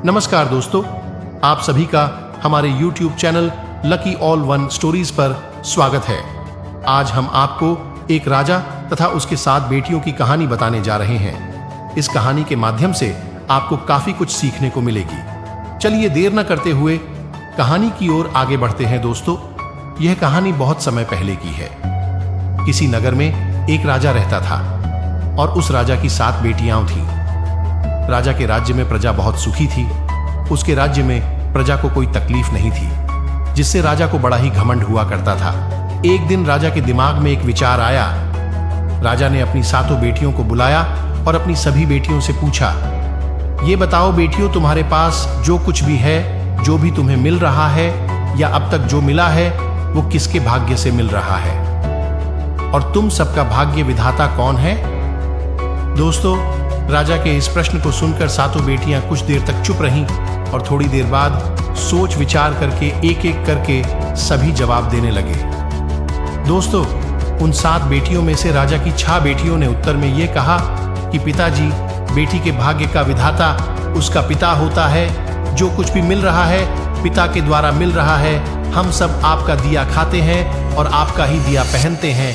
नमस्कार दोस्तों, आप सभी का हमारे YouTube channel lucky all one stories पर स्वागत है। आज हम आपको एक राजा तथा उसके 7 बेटियों की कहानी बताने जा रहे हैं। इस कहानी के माध्यम से आपको काफी कुछ सीखने को मिलेगी। चलिए देर न करते हुए कहानी की ओर आगे बढ़ते हैं। दोस्तों, यह कहानी बहुत समय पहले की है। किसी नगर में एक राजा रहता था और उस राजा की 7 बेटियां थीं। राजा के राज्य में प्रजा बहुत सुखी थी। उसके राज्य में प्रजा को कोई तकलीफ नहीं थी, जिससे राजा को बड़ा ही घमंड हुआ करता था। एक दिन राजा के दिमाग में एक विचार आया। राजा ने अपनी 7 बेटियों को बुलाया और अपनी सभी बेटियों से पूछा, ये बताओ बेटियों, तुम्हारे पास जो कुछ भी है, जो भी तुम्हें मिल रहा है या अब तक जो मिला है, वो किसके भाग्य से मिल रहा है? और तुम सबका भाग्य विधाता कौन है? दोस्तों, राजा के इस प्रश्न को सुनकर 7 बेटियां कुछ देर तक चुप रहीं और थोड़ी देर बाद सोच विचार करके एक एक करके सभी जवाब देने लगे। दोस्तों, उन 7 बेटियों में से राजा की 6 बेटियों ने उत्तर में ये कहा कि पिताजी, बेटी के भाग्य का विधाता उसका पिता होता है। जो कुछ भी मिल रहा है पिता के द्वारा मिल रहा है। हम सब आपका दिया खाते हैं और आपका ही दिया पहनते हैं।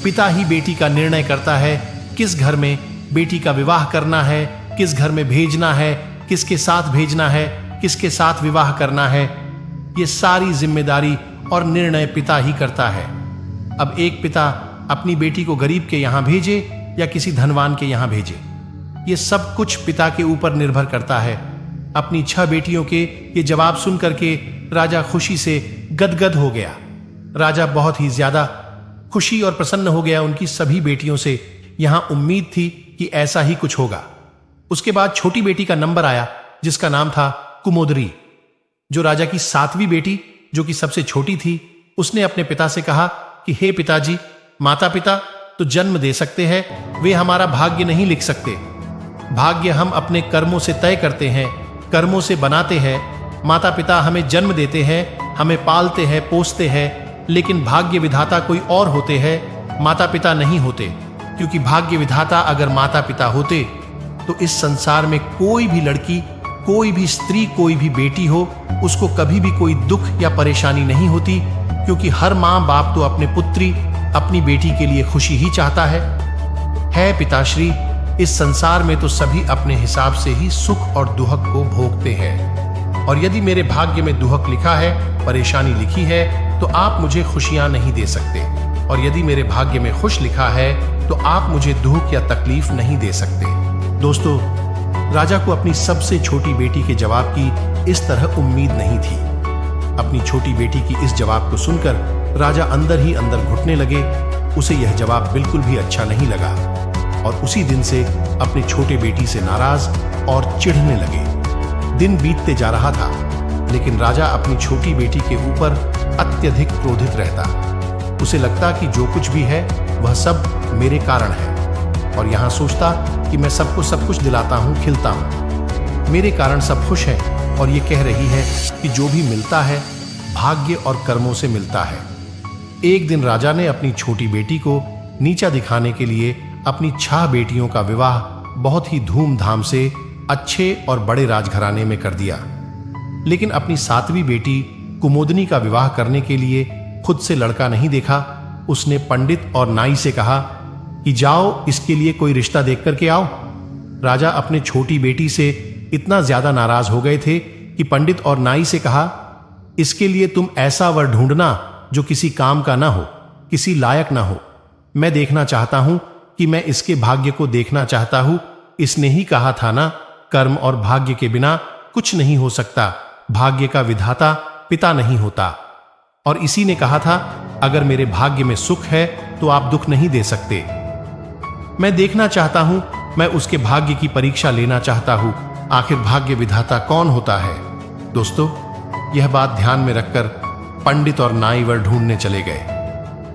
पिता ही बेटी का निर्णय करता है किस घर में बेटी का विवाह करना है, किस घर में भेजना है, किसके साथ भेजना है, किसके साथ विवाह करना है। ये सारी जिम्मेदारी और निर्णय पिता ही करता है। अब एक पिता अपनी बेटी को गरीब के यहां भेजे या किसी धनवान के यहां भेजे, ये सब कुछ पिता के ऊपर निर्भर करता है। अपनी 6 बेटियों के ये जवाब सुन करके राजा खुशी से गदगद हो गया। राजा बहुत ही ज्यादा खुशी और प्रसन्न हो गया। उनकी सभी बेटियों से यहां उम्मीद थी कि ऐसा ही कुछ होगा। उसके बाद छोटी बेटी का नंबर आया, जिसका नाम था कुमोदरी। जो राजा की 7वीं बेटी, जो कि सबसे छोटी थी, उसने अपने पिता से कहा कि हे पिताजी, माता पिता तो जन्म दे सकते हैं, वे हमारा भाग्य नहीं लिख सकते। भाग्य हम अपने कर्मों से तय करते हैं, कर्मों से बनाते हैं। माता पिता हमें जन्म देते हैं, हमें पालते हैं, पोसते हैं, लेकिन भाग्य विधाता कोई और होते हैं, माता पिता नहीं होते। क्योंकि भाग्य विधाता अगर माता पिता होते तो इस संसार में कोई भी लड़की, कोई भी स्त्री, कोई भी बेटी हो, उसको कभी भी कोई दुख या परेशानी नहीं होती। क्योंकि हर माँ बाप तो अपने पुत्री, अपनी बेटी के लिए खुशी ही चाहता है पिताश्री। इस संसार में तो सभी अपने हिसाब से ही सुख और दुहक को भोगते हैं, और यदि मेरे भाग्य में दुहक लिखा है, परेशानी लिखी है, तो आप मुझे खुशियां नहीं दे सकते। और यदि मेरे भाग्य में खुश लिखा है, तो आप मुझे दुख या तकलीफ नहीं दे सकते। दोस्तों, राजा को अपनी सबसे छोटी बेटी के जवाब की इस तरह उम्मीद नहीं थी। अपनी छोटी बेटी की इस जवाब को सुनकर राजा अंदर ही अंदर घुटने लगे। उसे यह जवाब बिल्कुल भी अच्छा नहीं लगा और उसी दिन से अपनी छोटे बेटी से नाराज और चिढ़ने लगे। दिन बीतते जा रहा था, लेकिन राजा अपनी छोटी बेटी के ऊपर अत्यधिक क्रोधित रहता। उसे लगता कि जो कुछ भी है वह सब मेरे कारण है, और यहां सोचता कि मैं सबको सब कुछ दिलाता हूं, खिलता हूं, मेरे कारण सब खुश हैं। और ये कह रही है कि जो भी मिलता है भाग्य और कर्मों से मिलता है। एक दिन राजा ने अपनी छोटी बेटी को नीचा दिखाने के लिए अपनी 6 बेटियों का विवाह बहुत ही धूमधाम से अच्छे और बड़े राजघराने में कर दिया। लेकिन अपनी 7वीं बेटी कुमोदनी का विवाह करने के लिए खुद से लड़का नहीं देखा। उसने पंडित और नाई से कहा कि जाओ, इसके लिए कोई रिश्ता देख करके आओ। राजा अपने छोटी बेटी से इतना ज्यादा नाराज हो गए थे कि पंडित और नाई से कहा, इसके लिए तुम ऐसा वर ढूंढना जो किसी काम का ना हो, किसी लायक ना हो। मैं देखना चाहता हूं कि मैं इसके भाग्य को देखना चाहता हूं। इसने ही कहा था ना, कर्म और भाग्य के बिना कुछ नहीं हो सकता। भाग्य का विधाता पिता नहीं होता। और इसी ने कहा था, अगर मेरे भाग्य में सुख है तो आप दुख नहीं दे सकते। मैं देखना चाहता हूं, मैं उसके भाग्य की परीक्षा लेना चाहता हूं, आखिर भाग्य विधाता कौन होता है। दोस्तों, यह बात ध्यान में रखकर पंडित और नाई वर ढूंढने चले गए।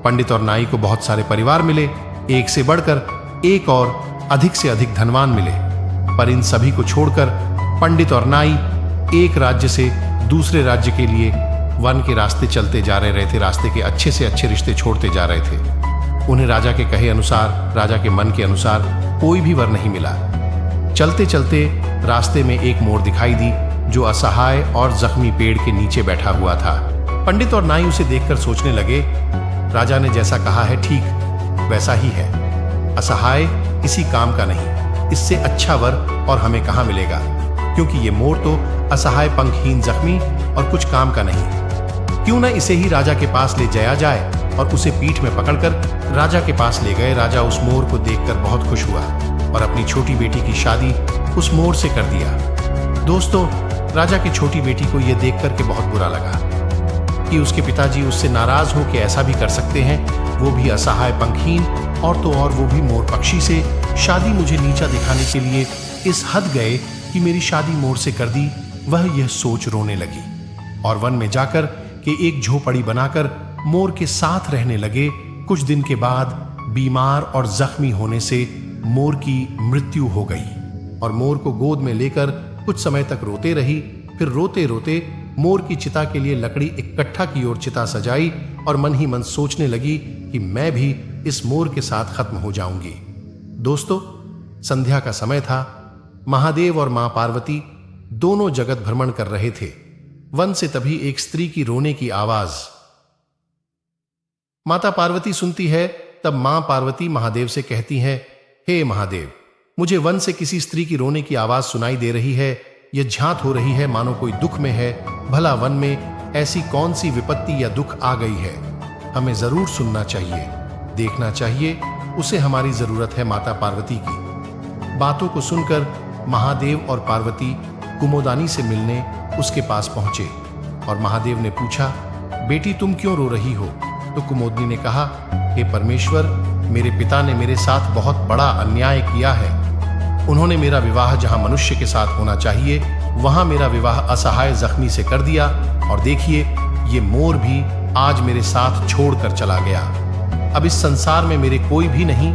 पंडित और नाई को बहुत सारे परिवार मिले, एक से बढ़कर एक और अधिक से अधिक धनवान मिले। पर इन सभी को छोड़कर पंडित और नाई एक राज्य से दूसरे राज्य के लिए वन के रास्ते चलते जा रहे थे। रास्ते के अच्छे से अच्छे रिश्ते छोड़ते जा रहे थे। उन्हें राजा के कहे अनुसार, राजा के मन के अनुसार कोई भी वर नहीं मिला। चलते चलते रास्ते में एक मोर दिखाई दी जो असहाय और जख्मी पेड़ के नीचे बैठा हुआ था। पंडित और नाई उसे देखकर सोचने लगे, राजा ने जैसा कहा है ठीक वैसा ही है। असहाय किसी काम का नहीं, इससे अच्छा वर और हमें कहाँ मिलेगा, क्योंकि ये मोर तो असहाय पंखहीन जख्मी और कुछ काम का नहीं। क्यों न इसे ही राजा के पास ले जाया जाए। और उसे पीठ में पकड़कर राजा के पास ले गए। राजा उस मोर को देखकर बहुत खुश हुआ और अपनी छोटी बेटी की शादी उस मोर से कर दिया। दोस्तों, राजा की छोटी बेटी को यह देखकर के बहुत बुरा लगा कि उसके पिताजी उससे नाराज हो के ऐसा भी कर सकते हैं, वो भी असहाय पंखहीन, और तो और वो भी मोर पक्षी से। शादी मुझे नीचा दिखाने के लिए इस हद गए कि मेरी शादी मोर से कर दी। वह यह सोच रोने लगी और वन में जाकर के एक झोपड़ी बनाकर मोर के साथ रहने लगे। कुछ दिन के बाद बीमार और जख्मी होने से मोर की मृत्यु हो गई और मोर को गोद में लेकर कुछ समय तक रोते रही। फिर रोते रोते मोर की चिता के लिए लकड़ी इकट्ठा की ओर चिता सजाई और मन ही मन सोचने लगी कि मैं भी इस मोर के साथ खत्म हो जाऊंगी। दोस्तों, संध्या का समय था। महादेव और मां पार्वती दोनों जगत भ्रमण कर रहे थे। वन से तभी एक स्त्री की रोने की आवाज माता पार्वती सुनती है। तब मां पार्वती महादेव से कहती हैं, हे महादेव, मुझे वन से किसी स्त्री की रोने की आवाज सुनाई दे रही है। यह झांत हो रही है मानो कोई दुख में है। भला वन में ऐसी कौन सी विपत्ति या दुख आ गई है? हमें जरूर सुनना चाहिए, देखना चाहिए, उसे हमारी जरूरत है। माता पार्वती की बातों को सुनकर महादेव और पार्वती कुमोदानी से मिलने उसके पास पहुंचे और महादेव ने पूछा, बेटी तुम क्यों रो रही हो? तो कुमोदनी ने कहा, हे परमेश्वर, मेरे पिता ने मेरे साथ बहुत बड़ा अन्याय किया है। उन्होंने मेरा विवाह जहां मनुष्य के साथ होना चाहिए वहां मेरा विवाह असहाय जख्मी से कर दिया। और देखिए, ये मोर भी आज मेरे साथ छोड़कर चला गया। अब इस संसार में मेरे कोई भी नहीं।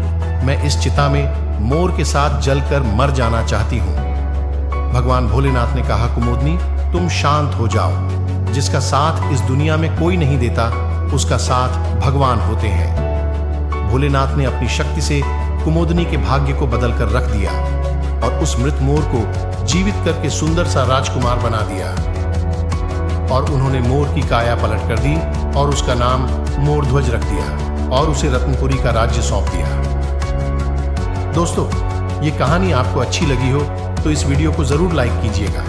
मैं इस चिता में मोर के साथ जलकर मर जाना चाहती हूं। भगवान भोलेनाथ ने कहा, कुमोदनी तुम शांत हो जाओ। जिसका साथ इस दुनिया में कोई नहीं देता उसका साथ भगवान होते हैं। भोलेनाथ ने अपनी शक्ति से कुमोदनी के भाग्य को बदल कर रख दिया और उस मृत मोर को जीवित करके सुंदर सा राजकुमार बना दिया। और उन्होंने मोर की काया पलट कर दी और उसका नाम मोरध्वज रख दिया और उसे रत्नपुरी का राज्य सौंप दिया। दोस्तों, ये कहानी आपको अच्छी लगी हो तो इस वीडियो को जरूर लाइक कीजिएगा